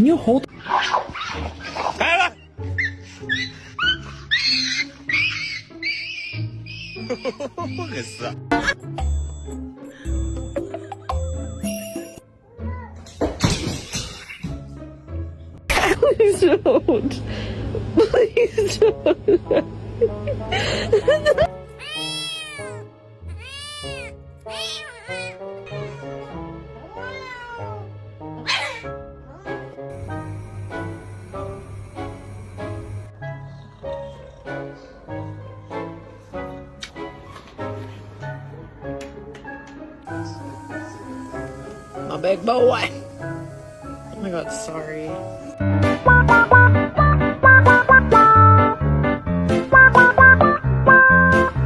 Can you hold? Please don't. Please don't. My big boy. Oh my god, sorry.